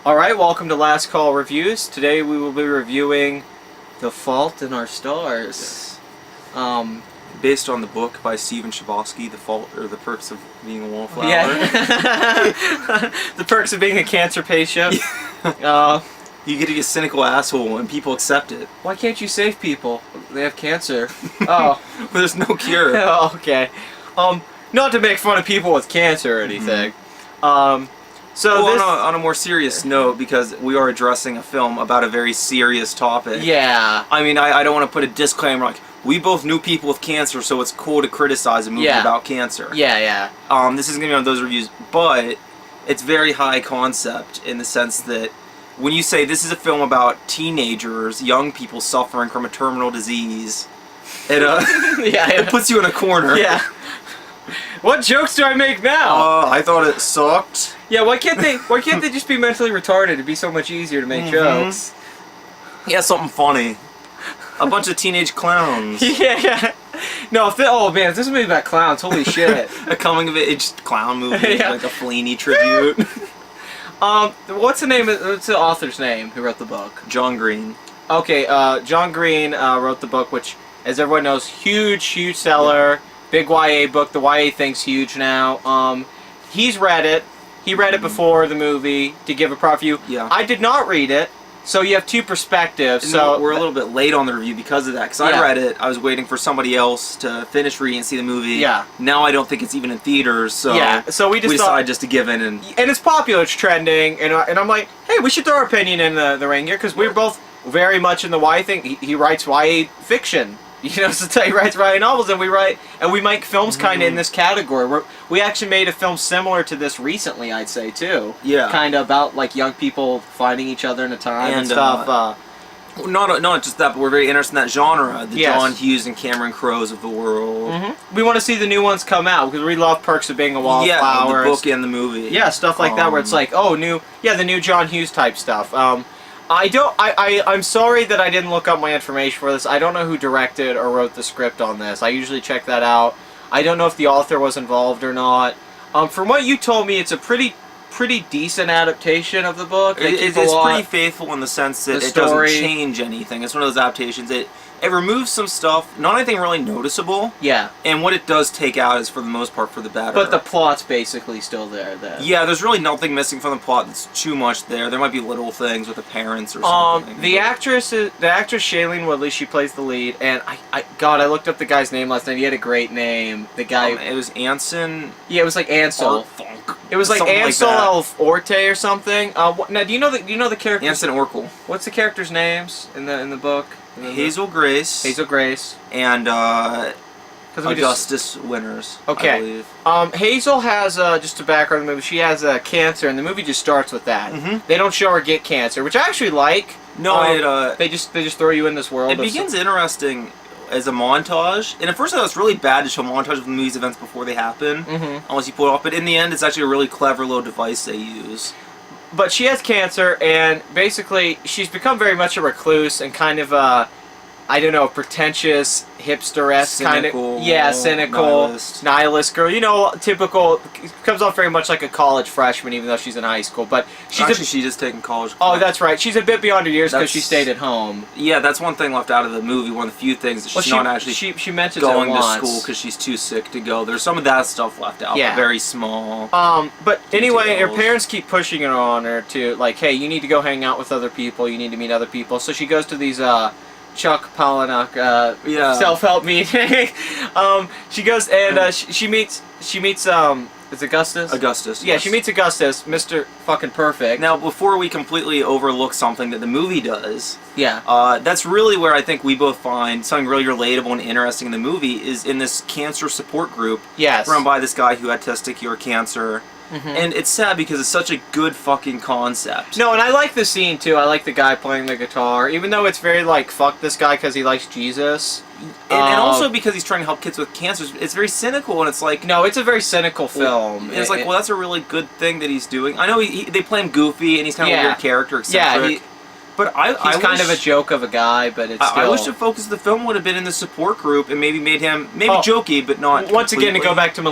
Alright, welcome to Last Call Reviews. Today we will be reviewing The Fault in Our Stars. Based on the book by Stephen Chbosky, The Fault or The Perks of Being a Wallflower. Yeah. The Perks of Being a Cancer Patient. You get to be a cynical asshole and people accept it. Why can't you save people? They have cancer. Oh. There's no cure. Oh, okay. Not to make fun of people with cancer or anything. So well, on a more serious note, because we are addressing a film about a very serious topic. Yeah. I mean, I don't want to put a disclaimer like, we both knew people with cancer, so it's cool to criticize a movie about cancer. Yeah. This isn't going to be one of those reviews, but it's very high concept in the sense that when you say this is a film about teenagers, young people suffering from a terminal disease, it, it puts you in a corner. Yeah. What jokes do I make now? I thought it sucked. Yeah, why can't they just be mentally retarded? It'd be so much easier to make jokes. Yeah, something funny. A bunch of teenage clowns. Yeah. No, oh man, if this is a movie about clowns, holy shit. A coming of age clown movie, like a Fellini tribute. What's the author's name who wrote the book? John Green. Okay, John Green wrote the book, which, as everyone knows, huge seller. Big YA book. The YA thing's huge now. He's read it. He read it before the movie to give a proper review. Yeah. I did not read it, so you have two perspectives. So we're a little bit late on the review because of that. Because I read it, I was waiting for somebody else to finish reading and see the movie. Yeah. Now I don't think it's even in theaters. So so we decided just to give in and it's popular. It's trending, and I'm like, hey, we should throw our opinion in the ring here because we're both very much in the YA thing. He writes YA fiction. You know, so he writes YA novels, and we make films kind of in this category. We actually made a film similar to this recently, I'd say, too. Yeah. Kind of about, like, young people finding each other in a time and stuff. Not just that, but we're very interested in that genre. The John Hughes and Cameron Crowes of the world. We want to see the new ones come out, because we love Perks of Being a Wallflower. Yeah, the book and the movie. Yeah, stuff like that, where it's like, oh, the new John Hughes type stuff. I'm sorry that I didn't look up my information for this. I don't know who directed or wrote the script on this. I usually check that out. I don't know if the author was involved or not. From what you told me, it's a pretty decent adaptation of the book. It's pretty faithful in the sense that it doesn't change anything. It's one of those adaptations. It removes some stuff, not anything really noticeable. Yeah. And what it does take out is, for the most part, for the better. But the plot's basically still there, then. Yeah, there's really nothing missing from the plot that's too much there. There might be little things with the parents or something. The actress Shailene Woodley, she plays the lead, and I looked up the guy's name last night. He had a great name. The guy... it was Anson... Yeah, it was like Ansel. It was like Ansel Elforte or something. Now, do you know the character? Anson Orkel. What's the characters' names in the book? Hazel Grace. And Augustus Winters. Okay. I believe. Hazel has just to back her in the movie. She has cancer, and the movie just starts with that. They don't show her get cancer, which I actually like. No, they just throw you in this world. It begins interesting as a montage, and at first I thought it was really bad to show montage of the movie's events before they happen, unless you pull it off. But in the end, it's actually a really clever little device they use. But she has cancer, and basically she's become very much a recluse and kind of I don't know, pretentious, hipster-esque kind of... cynical, nihilist girl. You know, typical... Comes off very much like a college freshman, even though she's in high school. But she's just taking college. Oh, that's right. She's a bit beyond her years because she stayed at home. Yeah, that's one thing left out of the movie. One of the few things that she's not actually she mentions going it once. to school because she's too sick to go. There's some of that stuff left out. Yeah. Very small. But anyway, her parents keep pushing her on her to, like, hey, you need to go hang out with other people. You need to meet other people. So she goes to these... Chuck Palahniuk self-help meeting. She goes and she meets is Augustus? Augustus. Yeah, she meets Augustus, Mr. Fucking Perfect. Now, before we completely overlook something that the movie does, that's really where I think we both find something really relatable and interesting in the movie is in this cancer support group. Yes. Run by this guy who had testicular cancer. And it's sad because it's such a good fucking concept. No, and I like the scene too. I like the guy playing the guitar, even though it's very like, fuck this guy because he likes Jesus. And also because he's trying to help kids with cancer. It's very cynical, and it's like... No, it's a very cynical film. It's like, well, that's a really good thing that he's doing. I know they play him goofy, and he's kind of a weird character, eccentric. Yeah, but he's kind of a joke of a guy, but it's still... I wish the focus of the film would have been in the support group, and maybe made him... jokey, but not Once again, to go back to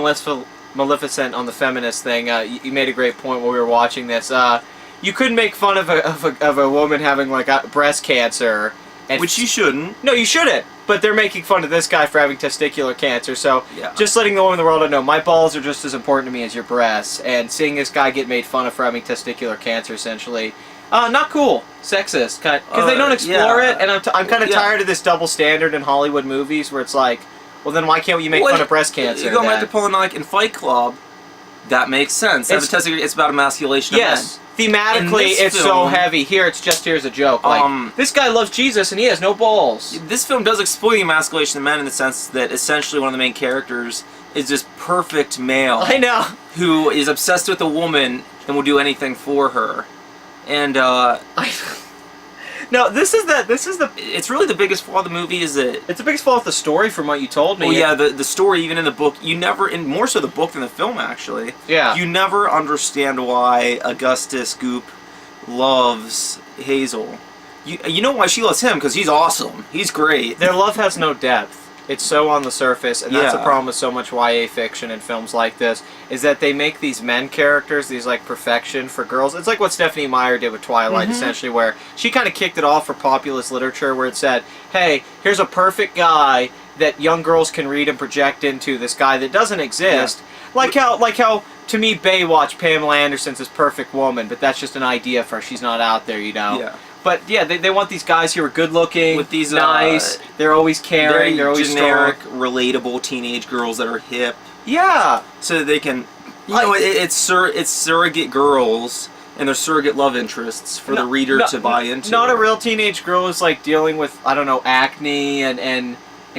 Maleficent on the feminist thing, you made a great point while we were watching this. you couldn't make fun of a woman having like breast cancer, and Which you shouldn't. No, you shouldn't. But they're making fun of this guy for having testicular cancer. So Yeah. just letting the woman in the world know, my balls are just as important to me as your breasts. And seeing this guy get made fun of for having testicular cancer, essentially, not cool, sexist, because they don't explore it. And I'm kind of tired of this double standard in Hollywood movies where it's like, well, then why can't you make fun of breast cancer? You go back to pulling like in Fight Club. That makes sense. It's about emasculation of men. Thematically, it's so heavy. Here's a joke. Like, this guy loves Jesus and he has no balls. This film does exploit the emasculation of men in the sense that essentially one of the main characters is this perfect male. I know. Who is obsessed with a woman and will do anything for her. And, No, this is the. It's really the biggest flaw of the movie is that it's the biggest flaw of the story from what you told me. Well, yeah, the story even in the book, you never, and more so the book than the film actually. Yeah. You never understand why Augustus Goop loves Hazel. You know why she loves him because he's awesome. He's great. Their love has no depth. It's so on the surface, and that's the Yeah. problem with so much YA fiction and films like this, is that they make these men characters, these like perfection for girls. It's like what Stephanie Meyer did with Twilight, essentially, where she kind of kicked it off for populist literature, where it said, hey, here's a perfect guy that young girls can read and project into, this guy that doesn't exist. Yeah. Like how, to me, Baywatch, Pamela Anderson's this perfect woman, but that's just an idea for her. She's not out there, you know? Yeah. But yeah, they want these guys who are good looking, With these, nice, they're always caring, they're always generic, strong. relatable teenage girls that are hip. Yeah. So that they can, it's surrogate girls and they're surrogate love interests for the reader to buy into. Not a real teenage girl who's like dealing with, I don't know, acne and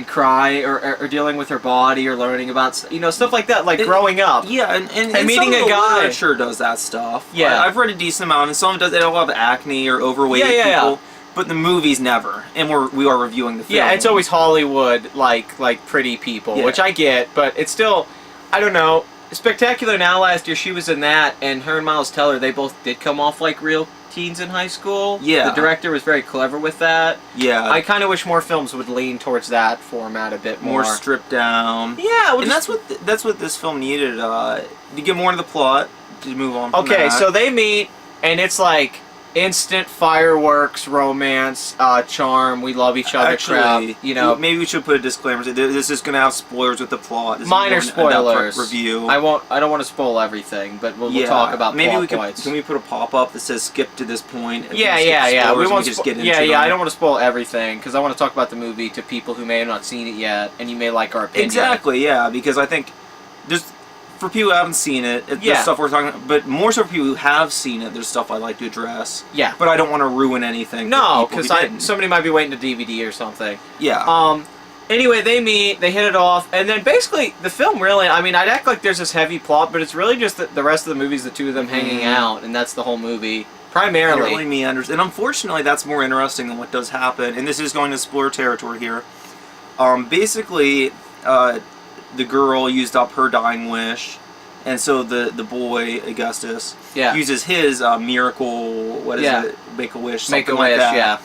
cry or dealing with her body or learning about stuff like that, like growing up. Yeah, and meeting some of a the guy. literature does that stuff. Yeah. I've read a decent amount, and some does. They all have acne or overweight people. But the movies never, and we are reviewing the film. Yeah, it's always Hollywood like pretty people, which I get, but it's still, I don't know. Spectacular Now last year, she was in that, and her and Miles Teller, they both did come off like real teens in high school. Yeah. The director was very clever with that. Yeah. I kind of wish more films would lean towards that format a bit more. More stripped down. Yeah, and that's what this film needed. To get more into the plot, to move on from Okay, that. so they meet, and it's like instant fireworks, romance, charm, we love each other. Actually, crap, you know. maybe we should put a disclaimer. This is going to have spoilers with the plot. This Minor is more an in-depth spoilers. review. I don't want to spoil everything, but we'll talk about maybe plot we could. points. Can we put a pop-up that says "skip to this point"? and Yeah. skip We spoilers and won't just get into them. them? I don't want to spoil everything because I want to talk about the movie to people who may have not seen it yet, and you may like our opinion. Exactly, yeah, because I think there's, for people who haven't seen it, there's stuff we're talking about, but more so for people who have seen it, there's stuff I'd like to address. Yeah. But I don't want to ruin anything. No, because somebody might be waiting to DVD or something. Yeah. Anyway, they meet, they hit it off, and then basically the film really, I mean, I'd act like there's this heavy plot, but it's really just the rest of the movie is the two of them hanging out, and that's the whole movie. Primarily. It really meanders. And unfortunately, that's more interesting than what does happen. And this is going to explore territory here. Basically, the girl used up her dying wish, and so the boy, Augustus, uses his miracle, what is it? Make a wish, something like that,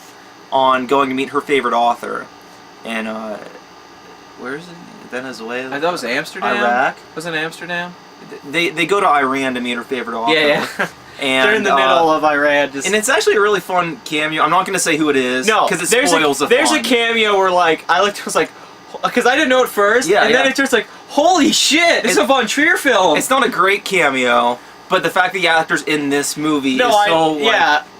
on going to meet her favorite author. And, where is it? Venezuela? I thought it was Amsterdam. Iraq? Was it Amsterdam? They go to Iran to meet her favorite author. Yeah. And, they're in the middle of Iran. And it's actually a really fun cameo. I'm not going to say who it is. No, because it spoils the fun. There's a cameo where, like, I was like, because I didn't know it first, and then it's just like, holy shit, this is a Von Trier film. It's not a great cameo, but the fact that the actor's in this movie is so,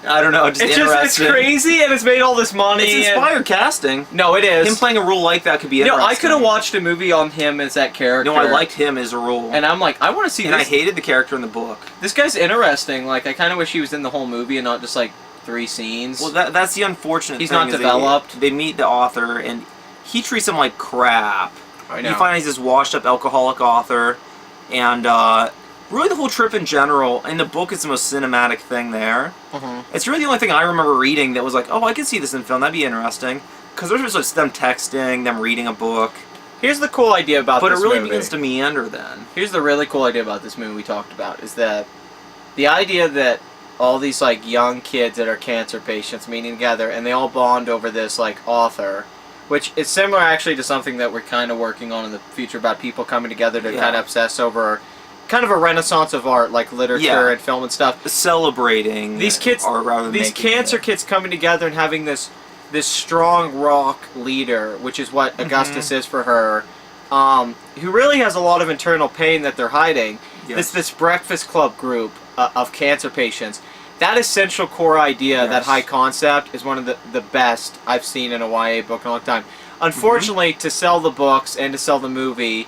I don't know, just interesting. It's crazy, and it's made all this money. It's inspired casting. No, it is. Him playing a role like that could be interesting. No, I could have watched a movie on him as that character. No, I liked him as a role. And I'm like, I want to see this. And I hated the character in the book. This guy's interesting. Like, I kind of wish he was in the whole movie and not just, like, 3 scenes. Well, that's the unfortunate thing. He's not developed. They meet the author, and he treats him like crap. I know. You find he's this washed-up alcoholic author, and really the whole trip in general, in the book it's the most cinematic thing there. It's really the only thing I remember reading that was like, oh, I could see this in film, that'd be interesting. Because there's just them texting, them reading a book. Here's the cool idea about this movie. But it really begins to meander then. Here's the really cool idea about this movie we talked about, is that the idea that all these, like, young kids that are cancer patients meeting together, and they all bond over this, like, author, which is similar actually to something that we're kind of working on in the future about people coming together to kind of obsess over kind of a renaissance of art, like literature Yeah. and film and stuff. Celebrating These kids, or rather these making cancer it. kids coming together and having this strong rock leader, which is what Augustus is for her, who really has a lot of internal pain that they're hiding. Yes. This Breakfast Club group of cancer patients. That essential core idea, that Yes. high concept, is one of the best I've seen in a YA book in a long time. Unfortunately, to sell the books and to sell the movie,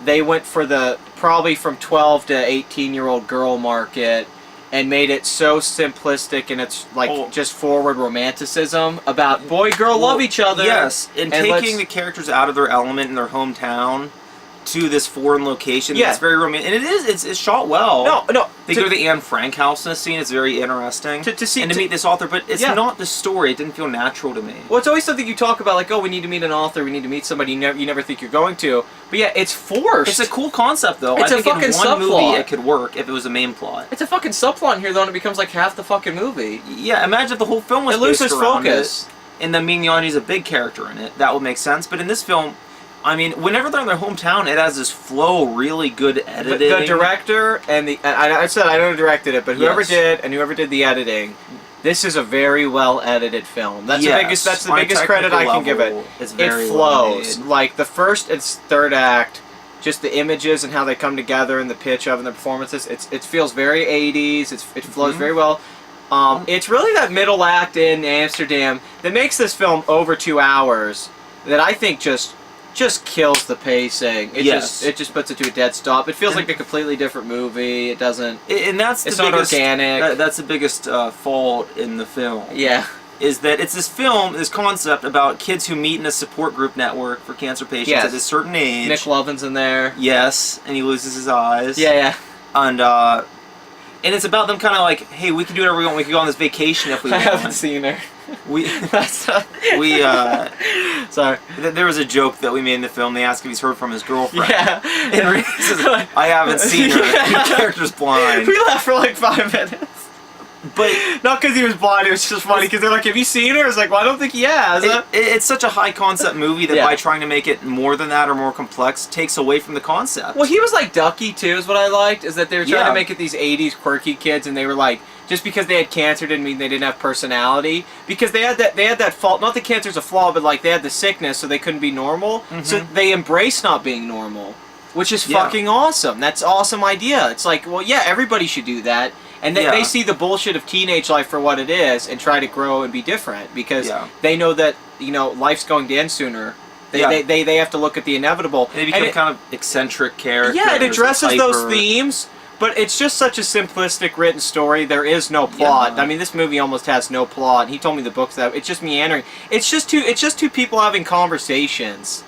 they went for the probably from 12 to 18-year-old girl market and made it so simplistic, and it's like Oh. just forward romanticism about boy girl love each other. Yes, and let's- taking the characters out of their element in their hometown to this foreign location. Yeah. It's very romantic, and it is. It's shot well. No. They go to the Anne Frank house in a scene. It's very interesting To see- and to to- meet this author, but it's Yeah. not the story. It didn't feel natural to me. Well, it's always something you talk about, like, oh, we need to meet an author, we need to meet somebody you never think you're going to. But yeah, it's forced. It's a cool concept, though. It's I a think in fucking one movie subplot. it could work if it was a main plot. It's a fucking subplot in here, though, and it becomes like half the fucking movie. Yeah, imagine if the whole film was It loses based around focus. it, and then Mignogni's a big character in it. That would make sense. But in this film, I mean, whenever they're in their hometown, it has this flow, really good editing. The director and I said I don't directed it, but whoever Yes. did and whoever did the editing, this is a very well edited film. That's Yes, the biggest. That's the on a biggest credit I technical can give it. level, it's very It well flows made. like the first and third act. Just the images and how they come together and the pitch of and the performances. It feels very 80s. It flows very well. It's really that middle act in Amsterdam that makes this film over 2 hours. That I think just kills the pacing. It Yes. just puts it to a dead stop. It feels like a completely different movie. It doesn't. And that's the It's not biggest, organic. That's the biggest fault in the film. Yeah. Is that it's this film, this concept about kids who meet in a support group network for cancer patients Yes. at a certain age. Nick Lovin's in there. Yes, and he loses his eyes. Yeah. And it's about them kind of like, hey, we can do whatever we want. We can go on this vacation if we I want. haven't seen her. We That's we sorry. there was a joke that we made in the film. They asked if he's heard from his girlfriend. Yeah. And Reed says, I haven't seen her. Yeah. The character's blind. We laughed for like 5 minutes. But Not because he was blind, it was just funny because they're like, have you seen her? It's like, well, I don't think he has. it's such a high concept movie that Yeah. by trying to make it more than that or more complex takes away from the concept. Well, he was like Ducky too, is what I liked, is that they were trying Yeah. to make it these 80s quirky kids, and they were like, just because they had cancer didn't mean they didn't have personality, because they had that fault, not that cancer's a flaw, but like they had the sickness, so they couldn't be normal, so they embraced not being normal, which is Yeah. fucking awesome. That's an awesome idea. It's like, well, yeah, everybody should do that. And they, Yeah. they see the bullshit of teenage life for what it is and try to grow and be different because Yeah. they know that, life's going to end sooner. They have to look at the inevitable. They become And it- kind of eccentric characters. yeah, it addresses those hyper- themes, but it's just such a simplistic written story. There is no plot. Yeah. I mean, this movie almost has no plot. He told me the book's that it's just meandering. It's just two people having conversations.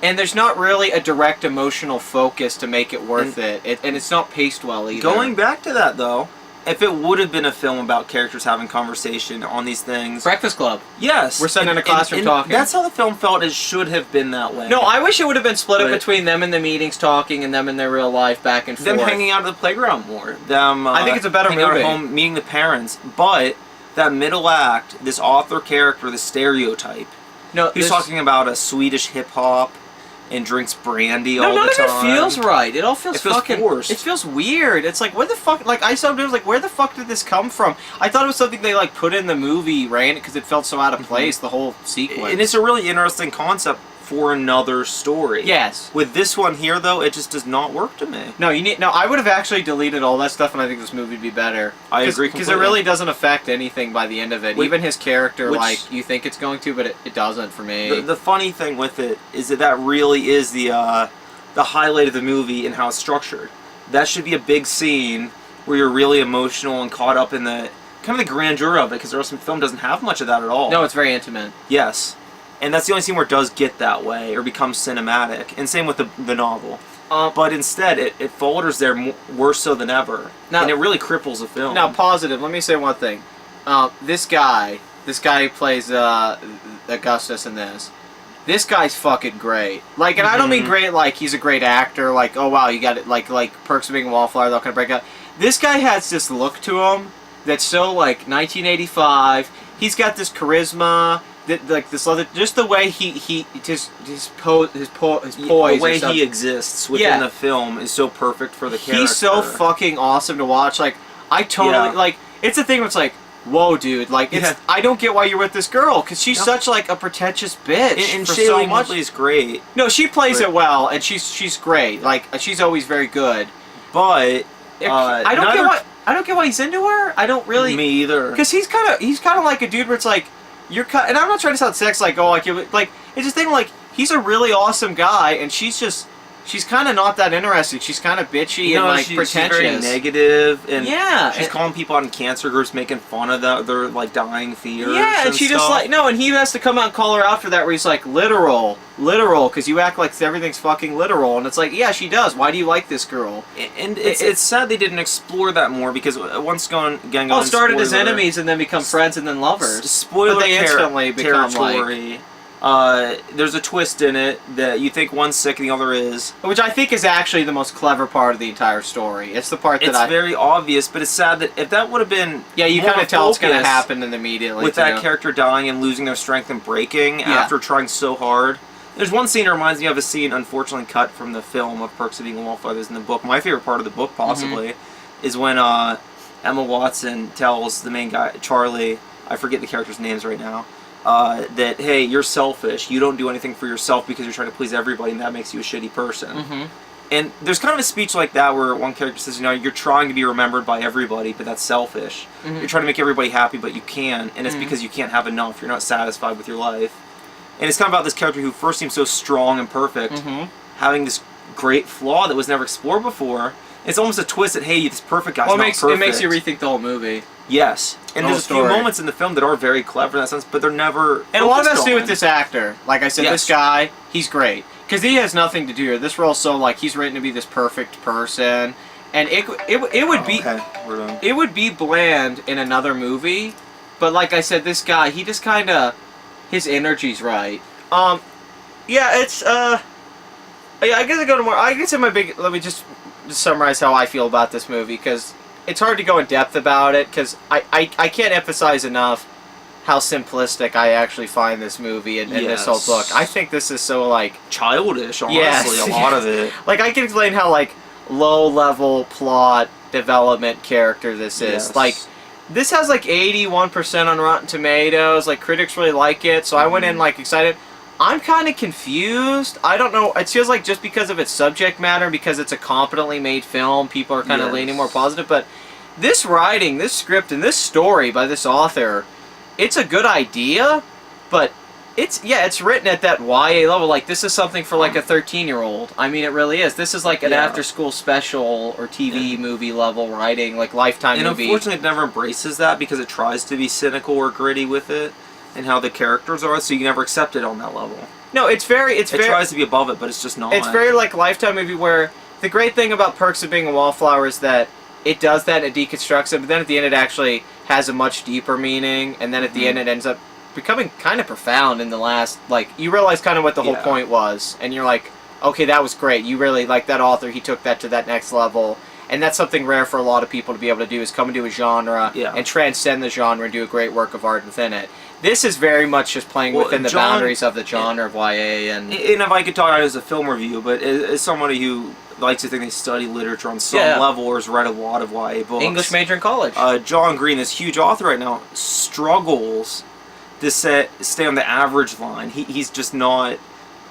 And there's not really a direct emotional focus to make it worth it. And it's not paced well either. Going back to that though, if it would have been a film about characters having conversation on these things, Breakfast Club. yes, We're sitting in a classroom talking. That's how the film felt. It should have been that way. No, I wish it would have been split up But- between them in the meetings talking and them in their real life back and forth. them hanging out at the playground more. Them. I think it's a better hanging out movie. at home, meeting the parents, but that middle act, this author character, the stereotype. No, He's this- talking about a Swedish hip hop and drinks brandy all No, none the of time. it feels right. It all feels, It feels fucking forced. It feels weird. It's like, where the fuck? Like, I sometimes like, where the fuck did this come from? I thought it was something they like put in the movie, right? Because it felt so out of place. The whole sequence. And it's a really interesting concept for another story. Yes. With this one here, though, it just does not work to me. No, you need. No, I would have actually deleted all that stuff, and I think this movie would be better. I agree because it completely. really doesn't affect anything by the end of it. Which- Even his character, which- like you think it's going to, but it doesn't for me. The funny thing with it is that really is the highlight of the movie and how it's structured. That should be a big scene where you're really emotional and caught up in the kind of the grandeur of it, because the rest of the film doesn't have much of that at all. No, it's very intimate. Yes. And that's the only scene where it does get that way or becomes cinematic. And same with the novel. But instead, it falters there worse so than ever. Now- and it really cripples the film. Now, positive. Let me say one thing. This guy who plays Augustus in this. This guy's fucking great. Like, and I don't mean great like he's a great actor. Like, oh wow, you got it. Like Perks of Being a Wallflower, that kind of break out. This guy has this look to him that's so like 1985. He's got this charisma. like this other, just the way his poise, The way or something. he exists within the film is so perfect for the character. He's so fucking awesome to watch. Like, I totally like. It's a thing where it's like, whoa, dude. Like, it's I don't get why you're with this girl because she's such like a pretentious bitch. And for Shailene so much. Woodley's great. No, she plays it well, and she's great. Like, she's always very good. But I don't get why he's into her. I don't really. Me either. Because he's kind of like a dude where it's like you're kind. And I'm not trying to sound sex like like it's just thing like he's a really awesome guy, and she's kind of not that interesting. She's kind of bitchy and like pretentious. She's very negative, and she's and calling people out in cancer groups, making fun of their like dying fears. Yeah, and she just like and he has to come out and call her out for that. Where he's like literal, because you act like everything's fucking literal, and it's like she does. Why do you like this girl? And it's sad they didn't explore that more because once again, started as enemies and then become friends and then lovers. Spoiler, but they instantly become territory. There's a twist in it that you think one's sick and the other is. Which I think is actually the most clever part of the entire story. It's the part that it's very obvious, but it's sad that if that would have been you kind of tell it's going to happen immediately with that character dying and losing their strength and breaking after trying so hard. There's one scene that reminds me of a scene unfortunately cut from the film of Perks of Being a Wallflower. There's in the book. My favorite part of the book possibly is when Emma Watson tells the main guy Charlie, I forget the character's names right now. That, hey, you're selfish. You don't do anything for yourself because you're trying to please everybody, and that makes you a shitty person. And there's kind of a speech like that where one character says, you're trying to be remembered by everybody, but that's selfish. You're trying to make everybody happy, but you can't, and it's because you can't have enough. You're not satisfied with your life. And it's kind of about this character who first seems so strong and perfect, having this great flaw that was never explored before. It's almost a twist that, hey, this perfect guy's not perfect. It makes you rethink the whole movie. Yes, and there's a few moments in the film that are very clever in that sense, but they're never. And a lot of that's to do with this actor. Like I said, this guy, he's great because he has nothing to do here. This role's so like he's written to be this perfect person, and it would be it would be bland in another movie, but like I said, this guy, he just kind of his energy's right. It's I guess I go to more. I guess in my big. Let me just summarize how I feel about this movie because. It's hard to go in depth about it because I can't emphasize enough how simplistic I actually find this movie and this whole book. I think this is so like childish, honestly, a lot of it. Like I can explain how like low level plot development character this is. Like this has like 81% on Rotten Tomatoes. Like critics really like it, so I went in like excited. I'm kind of confused. I don't know. It feels like just because of its subject matter, because it's a competently made film, people are kind of leaning more positive. But this writing, this script, and this story by this author, it's a good idea, but it's written at that YA level. Like this is something for like a 13-year-old. I mean, it really is. This is like an after-school special or TV movie level writing, like Lifetime movie. And unfortunately, it never embraces that because it tries to be cynical or gritty with it. And how the characters are, so you can never accept it on that level. No, it tries to be above it, but it's just not. It's very like Lifetime movie where the great thing about Perks of Being a Wallflower is that it does that and it deconstructs it, but then at the end it actually has a much deeper meaning, and then at the end it ends up becoming kind of profound in the last, like, you realize kind of what the whole point was, and you're like, okay, that was great. You really, like that author, he took that to that next level. And that's something rare for a lot of people to be able to do, is come into a genre and transcend the genre and do a great work of art within it. This is very much just playing within the boundaries of the genre of YA. And if I could talk about it as a film review, but as somebody who likes to think they study literature on some level or has read a lot of YA books. English major in college. John Green, this huge author right now, struggles to stay on the average line. He's just not...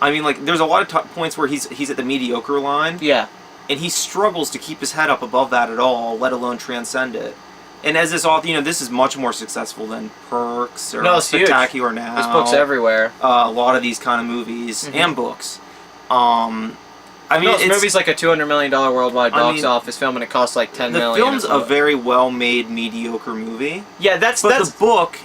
I mean, like, there's a lot of points where he's at the mediocre line. Yeah. And he struggles to keep his head up above that at all, let alone transcend it. And as this author, this is much more successful than Perks or Spectacular Now. There's books everywhere. A lot of these kind of movies and books. I mean, this movie's like a $200 million worldwide box office film, and it costs like $10 million. The film's a very well-made, mediocre movie. Yeah, but the book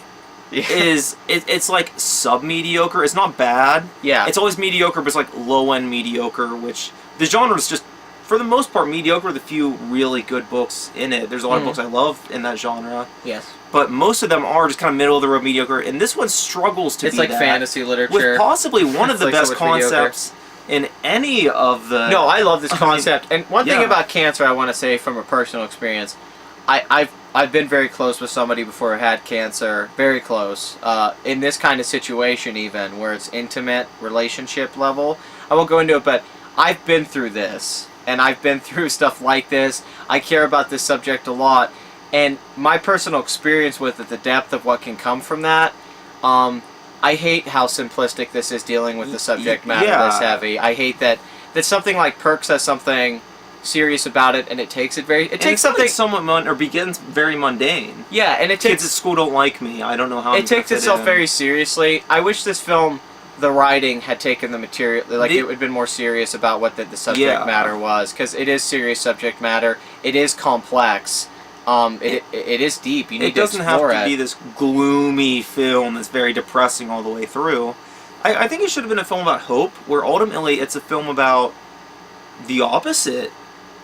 is it's like sub-mediocre. It's not bad. Yeah. It's always mediocre, but it's like low-end mediocre, which the genre is just, for the most part, mediocre. The few really good books in it. There's a lot of books I love in that genre. Yes. But most of them are just kind of middle-of-the-road mediocre, and this one struggles to be that. It's like fantasy literature. With possibly one of the best concepts in any of the... No, I love this concept. And one thing about cancer I want to say from a personal experience, I've been very close with somebody before who had cancer, very close. In this kind of situation, even where it's intimate relationship level, I won't go into it, but I've been through this, and I've been through stuff like this. I care about this subject a lot, and my personal experience with it, the depth of what can come from that. I hate how simplistic this is dealing with the subject matter this heavy. I hate that something like Perk says something serious about it, and it takes it very. It takes something somewhat or begins very mundane. Yeah, and it takes kids at school don't like me. I don't know how. It takes itself very seriously. I wish this film, the writing, had taken the material like it would have been more serious about what the subject matter was, because it is serious subject matter. It is complex. It is deep. You need to explore it. It doesn't have to be this gloomy film that's very depressing all the way through. I think it should have been a film about hope, where ultimately it's a film about the opposite.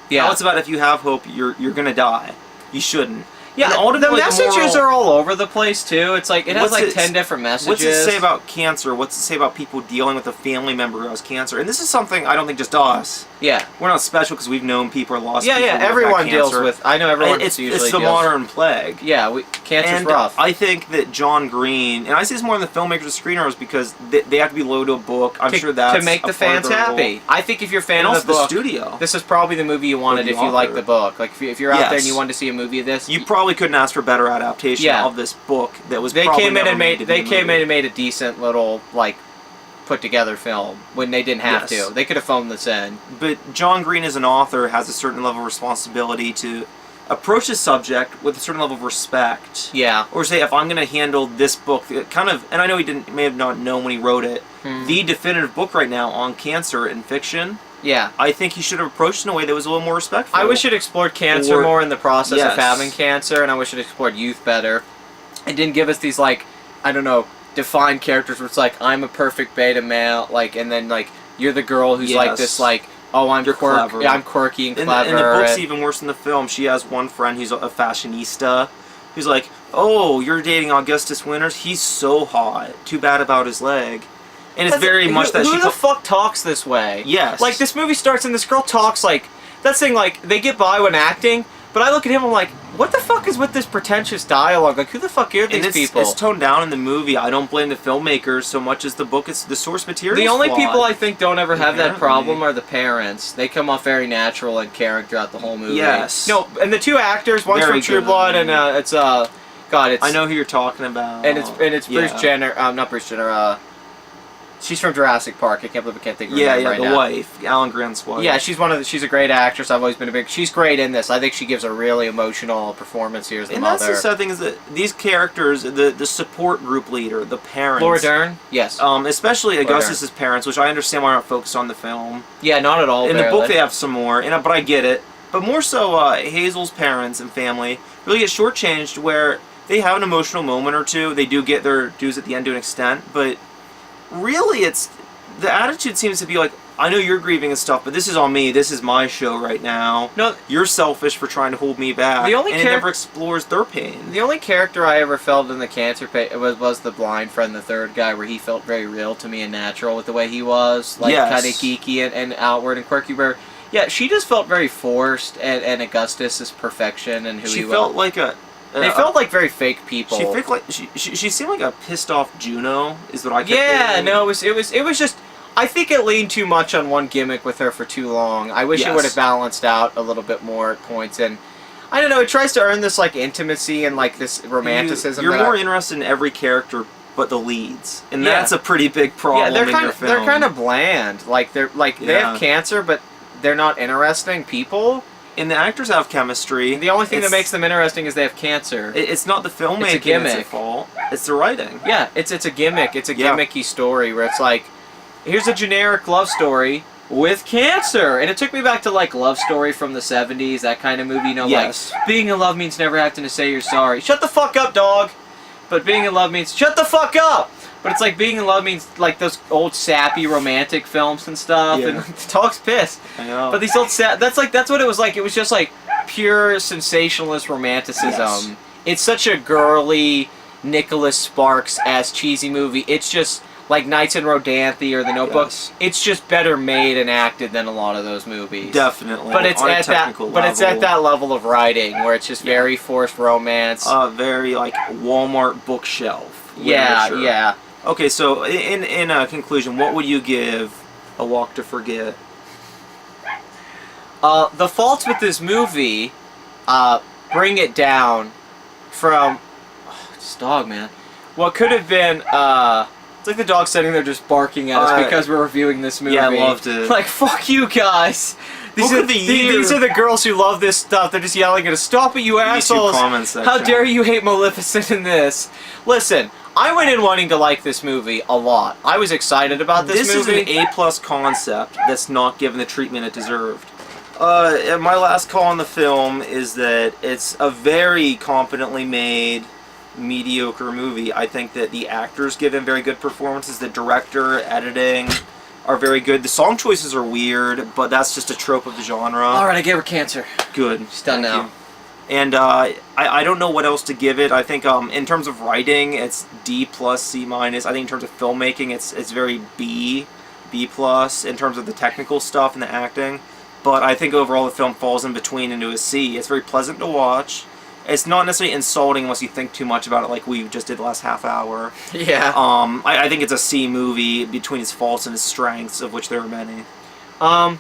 Yeah. Now it's about if you have hope, you're gonna die. You shouldn't. Yeah, the messages are all over the place too. It's like it has like 10 different messages. What's it say about cancer? What's it say about people dealing with a family member who has cancer? And this is something I don't think just us. Yeah, we're not special because we've known people or lost. people everyone deals with. I know everyone. It's the modern plague. Yeah, cancer's rough. I think that John Green, and I see this more in the filmmakers and screenwriters, because they have to be loyal to a book. I'm sure that's to make the fans happy. I think if you're a fan of the book, studio, this is probably the movie you wanted if you like the book. Like if you're out there and you wanted to see a movie of this, you probably couldn't ask for better adaptation of this book that was. They came in and made a decent little put together film when they didn't have to. They could have phoned this in. But John Green as an author has a certain level of responsibility to approach a subject with a certain level of respect. Yeah. Or say, if I'm going to handle this book, kind of, and I know he may have not known when he wrote it, the definitive book right now on cancer and fiction. Yeah. I think he should have approached it in a way that was a little more respectful. I wish it explored cancer more in the process of having cancer, and I wish it explored youth better. It didn't give us these, I don't know, defined characters where it's like, I'm a perfect beta male, and then, you're the girl who's this, oh, I'm clever. Yeah, I'm quirky and clever. And the book's even worse than the film. She has one friend who's a fashionista who's like, oh, you're dating Augustus Winters? He's so hot. Too bad about his leg. And it's very much that who the fuck talks this way? Yes. This movie starts and this girl talks that thing, they get by when acting, but I look at him, I'm like, what the fuck is with this pretentious dialogue? Who the fuck are these people? It's toned down in the movie. I don't blame the filmmakers so much as the book. It's the source material. The only people I think don't ever have that problem are the parents. They come off very natural and caring throughout the whole movie. Yes. No, and the two actors, one's from True Blood, and it's I know who you're talking about. And it's Bruce Jenner. Not Bruce Jenner. She's from Jurassic Park. I can't believe I can't think of her name right now. The wife, Alan Grant's wife. Yeah, she's a great actress. I've always been she's great in this. I think she gives a really emotional performance here as the mother. And that's the sad thing is that these characters, the support group leader, the parents. Laura Dern? Yes. Especially Augustus's parents, which I understand why we're not focused on the film. Yeah, not at all. In the book they have some more, but I get it. But more so, Hazel's parents and family really get shortchanged where they have an emotional moment or two. They do get their dues at the end to an extent, but really, the attitude seems to be like, I know you're grieving and stuff, but this is on me. This is my show right now. No, you're selfish for trying to hold me back. And it never explores their pain. The only character I ever felt in the cancer was the blind friend, the third guy, where he felt very real to me and natural with the way he was, kind of geeky and outward and quirky. Where she just felt very forced, and Augustus's perfection and who he was. She felt like they felt like very fake people. She seemed like a pissed off Juno, is what I kept thinking. No, it was just. I think it leaned too much on one gimmick with her for too long. I wish it would have balanced out a little bit more at points. And I don't know, it tries to earn this intimacy and this romanticism. You're more interested in every character but the leads, and that's a pretty big problem in your film. They're kind of bland. They have cancer, but they're not interesting people. And the actors have chemistry. The only thing that makes them interesting is they have cancer. It's not the filmmaking that's at fault. It's the writing. Yeah, it's a gimmick. It's a gimmicky story where it's here's a generic love story with cancer. And it took me back to Love Story from the 70s, that kind of movie. Being in love means never having to say you're sorry. Shut the fuck up, dog. But being in love means shut the fuck up. But it's being in love means those old sappy romantic films and stuff. Yeah. And the dog's pissed. I know. But these old that's what it was like. It was just pure sensationalist romanticism. Yes. It's such a girly Nicholas Sparks-ass cheesy movie. It's just like Nights in Rodanthe or The Notebook. Yes. It's just better made and acted than a lot of those movies. Definitely. But it's on a at that. technical But it's at level. that level of writing where it's just very forced romance. Very like Walmart bookshelf. Yeah, literature. yeah. Okay, so in conclusion, what would you give A Walk to Forget? The faults with this movie bring it down from... this dog, man. What could have been... it's like the dog sitting there just barking at us because we're reviewing this movie. Yeah, I loved it. Like, fuck you guys. These are the girls who love this stuff. They're just yelling at us. Stop it, you assholes. comment section. How dare you hate Maleficent in this? Listen, I went in wanting to like this movie a lot. I was excited about this movie. This is an A+ concept that's not given the treatment it deserved. My last call on the film is that it's a very competently made, mediocre movie. I think that the actors give in very good performances. The director, editing are very good. The song choices are weird, but that's just a trope of the genre. Alright, I gave her cancer. Good. She's done now. You. And I don't know what else to give it. I think in terms of writing, it's D+, C-. I think in terms of filmmaking, it's very B+. In terms of the technical stuff and the acting. But I think overall the film falls in between into a C. It's very pleasant to watch. It's not necessarily insulting unless you think too much about it like we just did the last half hour. Yeah. I think it's a C movie between its faults and its strengths, of which there are many. I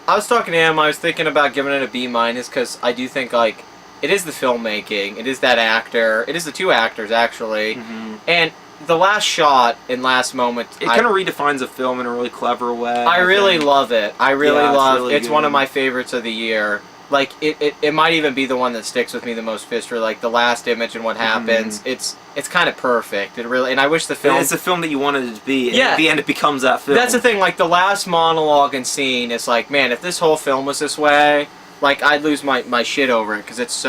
was talking to him, I was thinking about giving it a B- because I do think, like, it is the filmmaking, it is that actor, it is the two actors, actually, and the last shot and last moment... It kind of redefines a film in a really clever way. I really love it. I really love it. Really it's good. one of my favorites of the year. Like, it might even be the one that sticks with me the most, Fister. Like, the last image and what happens, it's kind of perfect. It really... And I wish the film... It's the film that you wanted it to be, and Yeah. at the end it becomes that film. That's the thing, like, the last monologue and scene is like, man, if this whole film was this way, like, I'd lose my shit over it, because it's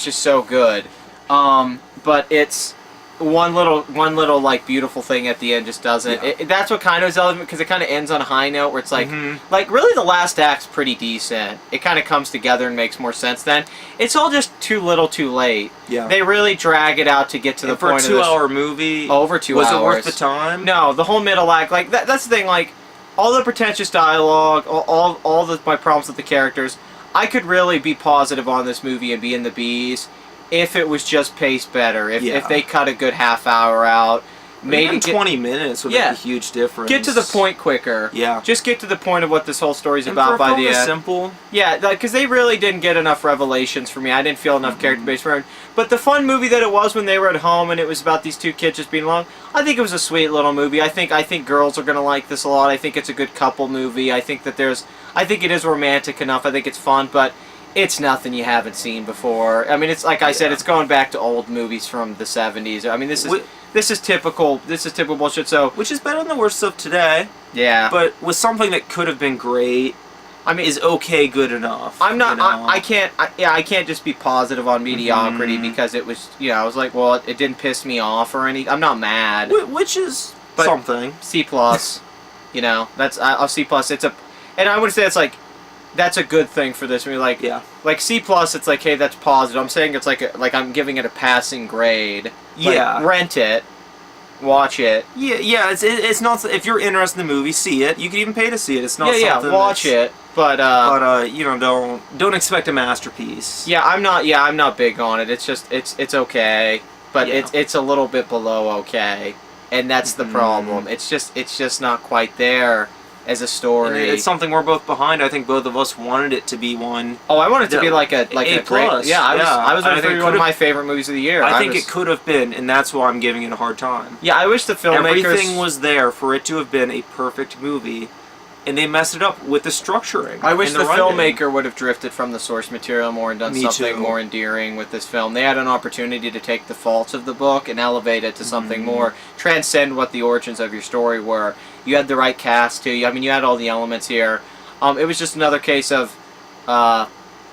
just so good. But it's one little like beautiful thing at the end just doesn't. Yeah. That's what kind of is relevant, because it kind of ends on a high note where it's like really the last act's pretty decent. It kind of comes together and makes more sense then. It's all just too little too late. Yeah. They really drag it out to get to the point of for a 2-hour movie, over 2 hours. Was it worth the time? No, the whole middle act, like that's the thing, like all the pretentious dialogue, all my problems with the characters, I could really be positive on this movie and be in the B's if it was just paced better. If they cut a good half hour out, maybe 20 minutes would make a huge difference. Get to the point quicker. Yeah. Just get to the point of what this whole story's And about for a by film the that's end. simple. Yeah, because they really didn't get enough revelations for me. I didn't feel enough character base for it. But the fun movie that it was when they were at home and it was about these two kids just being alone, I think it was a sweet little movie. I think girls are gonna like this a lot. I think it's a good couple movie. I think it is romantic enough. I think it's fun, but it's nothing you haven't seen before. I mean, it's like I said, it's going back to old movies from the 70s. I mean, this is typical bullshit. So, which is better than the worst stuff today. Yeah. But with something that could have been great, I mean, is okay good enough. I'm not. You know? I can't just be positive on mediocrity because it was. I was like, well, it didn't piss me off or anything. I'm not mad. Which is something. C+. That's I'll C+. And I would say it's like. That's a good thing for this movie. Like C+, it's like, hey, that's positive. I'm saying it's like I'm giving it a passing grade. Like, rent it, watch it. Yeah. It's not. If you're interested in the movie, see it. You can even pay to see it. It's not. Something watch it. But don't expect a masterpiece. Yeah, I'm not big on it. It's just it's okay, but it's a little bit below okay, and that's the problem. It's just not quite there as a story. And it's something we're both behind. I think both of us wanted it to be one. Oh, I wanted it to be like a A+. great. Yeah, I was ready for one of my favorite movies of the year. I think it could have been, and that's why I'm giving it a hard time. Yeah, I wish the filmmakers. Everything was there for it to have been a perfect movie, and they messed it up with the structuring. I wish and the writing. filmmaker would have drifted from the source material more and done something more endearing with this film. They had an opportunity to take the faults of the book and elevate it to something more, transcend what the origins of your story were. You had the right cast too. I mean, you had all the elements here. It was just another case of,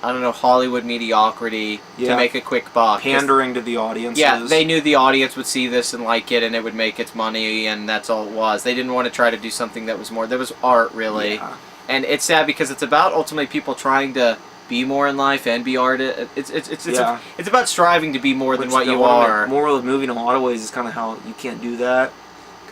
Hollywood mediocrity to make a quick buck. Pandering to the audiences. Yeah, they knew the audience would see this and like it, and it would make its money, and that's all it was. They didn't want to try to do something that was more. That was art, really. Yeah. And it's sad because it's about ultimately people trying to be more in life and be art. It's about striving to be more than what you are. Moral of the movie in a lot of ways is kind of how you can't do that.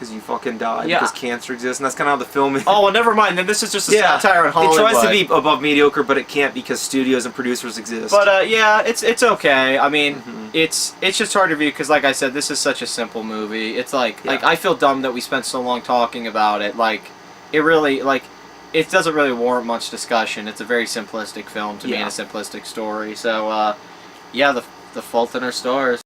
because you fucking die Yeah. because cancer exists, and that's kind of how the film is. Oh, well, never mind. Then this is just a satire on It Hollywood. tries to be above mediocre, but it can't because studios and producers exist. But yeah, it's okay. I mean, Mhm. it's just hard to review because, like I said, this is such a simple movie. It's like Yeah. I feel dumb that we spent so long talking about it. Like, it really it doesn't really warrant much discussion. It's a very simplistic film to me and a simplistic story. So yeah, the fault in our stars.